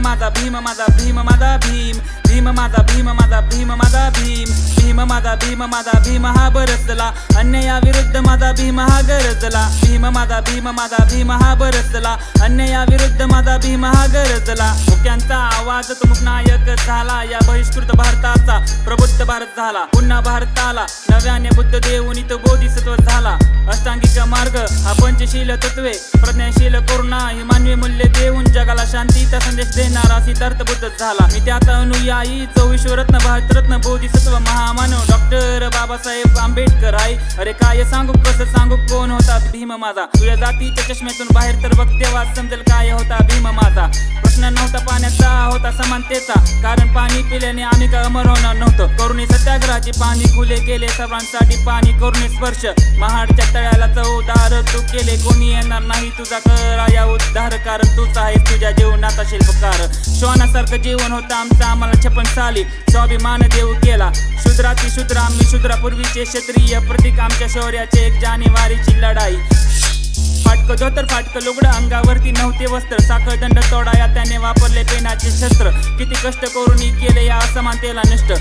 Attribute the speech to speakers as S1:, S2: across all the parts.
S1: माझा भीम माझा भीम माझा भीम भीम माझा भीम माझा भीम माझा भीम भीम माझा भीम माझा भीम हा बरसला अन्यायाविरुद्ध माझा भीम हा गरजला भीम माझा भीम माझा भीम हा बरसला अन्यायाविरुद्ध माझा भीम हा गरजला मुक्यांचा आवाज तो मुकनायक झाला या बहिष्कृत भारताचा प्रबुद्ध भारत झाला पुन्हा भारताला नव्याने बुद्ध देऊन तो बोधिसत्व झाला अष्टांगिक मार्ग हा पंचशील तत्वे प्रज्ञाशील करुणा ही मानवी मूल्य देऊन जगाला शांतीचा संदेश देणारा सिद्धार्थ बुद्ध झाला मी त्यात अनुयायी 24 रत्न भारतरत्न बोधिसत्व महामानव डॉक्टर बाबासाहेब आंबेडकर आहे अरे काय सांगू कसं सांगू कोण होता भीम माझा तुझ्या जातीच्या चष्म्यातून बाहेर तर बघ तेव्हा समजेल काय होता भीम माझा प्रश्न नव्हता पाण्याचा होता समानतेचा कारण पाणी पिल्याने आम्ही काय अमर होणार नव्हतं करुणी सत्याग्रहाचे पाणी खुले केले सर्वांसाठी पाणी करुणी स्पर्श महाडच्या तळ्याला चौदार तू केले कोणी येणार नाही तुझा कराया उद्धार कारण तूच आहेस तुझ्या जीवनाचा शिल्पकार श्वानासारखं जीवन होतं आमचं आम्हाला 56 साली स्वाभिमान देऊ केला शूद्राती शूद्र आम्ही शूद्रापूर्वीचे क्षत्रिय प्रतीक आमच्या शौर्याचे 1 जानेवारीची लढाई फाटकं धोतर फाटकं लुगडं अंगावरती नव्हते वस्त्र साखळदंड तोडाया त्याने वापरले पेनाचे शस्त्र किती कष्ट करून केले या असमानतेला नष्ट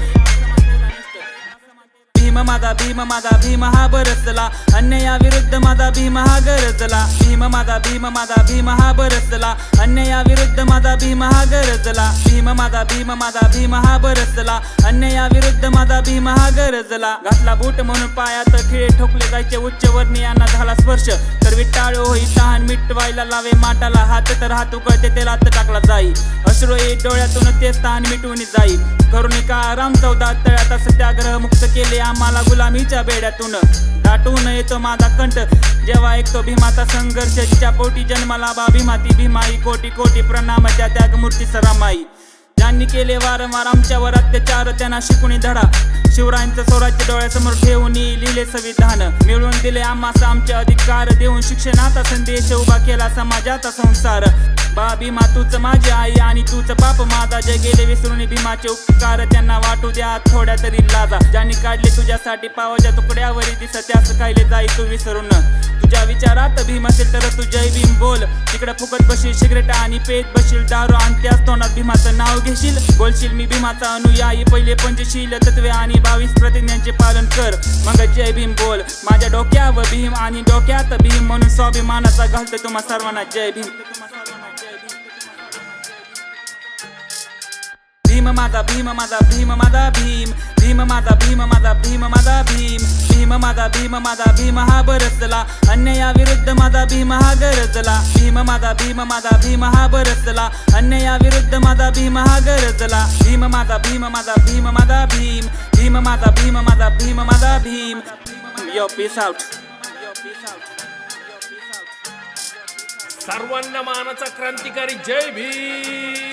S1: भीम माझा भीम माझा भीम हा बरसला अन्यायाविरुद्ध माझा भीम हा गरजला भीम माझा भीम माझा भीम हा बरसला अन्यायाविरुद्ध माझा भीम हा गरजला भीम माझा भीम माझा भीम हा बरसला अन्यायाविरुद्ध माझा भीम हा गरजला घातला बूट म्हणून पायात खिळे ठोकले जायचे उच्च वर्णीयांना झाला स्पर्श तर विटाळ होई तहान मिटवायला लावे माटाला हात तर हात उकळते तेलात टाकला जाई अश्रू येई डोळ्यातून तेच तहान मिटवून जाई करुणी का राम 14 तळ्याचा सत्याग्रह मुक्त केले आम्हाला गुलामीच्या बेड्यातून दाटून येतो माझा कंठ जेव्हा ऐकतो भीमाचा संघर्ष जिच्या पोटी जन्माला बा भीमाती भीमाई कोटी कोटी प्रणाम त्या त्यागमूर्ती सरामाई ज्यांनी केले वारंवार आमच्यावर अत्याचार त्यांना शिकवणी धडा शिवरायांचं स्वराज्य डोळ्यासमोर ठेवून लिहिले संविधान मिळवून दिले आम्हास आमचे अधिकार देऊन शिक्षणाचा संदेश उभा केला समाजाचा संसार बा भीमा तूच माझी आई आणि तूच बाप माझा जे गेले विसरून भीमाचे उपकार त्यांना वाटू द्या थोड्या तरी लाजा ज्यांनी काढले तुझ्यासाठी पावाच्या तुकड्यावरी दिसत त्यास कायले जाई तू विसरून तुझ्या विचारात भीम असेल तर तू जय भीम बोल तिकडे फुकट बसशील सिगरेट आणि पेट बसशील दारू आणि त्याच तोंडात भीमाचं नाव घेशील बोलशील मी भीमाचा अनुयायी पहिले पंचशील तत्वे आणि 22 प्रतिज्ञांचे पालन कर मग जय भीम बोल माझ्या डोक्यावर भीम आणि डोक्यात भीम म्हणून स्वाभिमानाचा घालतो तुम्हा सर्वांना जय भीम भीम माझा भीम माझा भीम माझा भीम भीम माझा भीम माझा भीम माझा भीम भीम माझा भीम माझा भीम हा बरसला अन्यायाविरुद्ध माझा भीम हा गरजला भीम माझा भीम माझा भीम हा बरसला अन्यायाविरुद्ध माझा भीम हा गरजला भीम माझा भीम माझा भीम माझा भीम भीम माझा भीम माझा भीम माझा भीम यो पीस आउट
S2: सर्वांना मानाचा क्रांतिकारी जय भीम।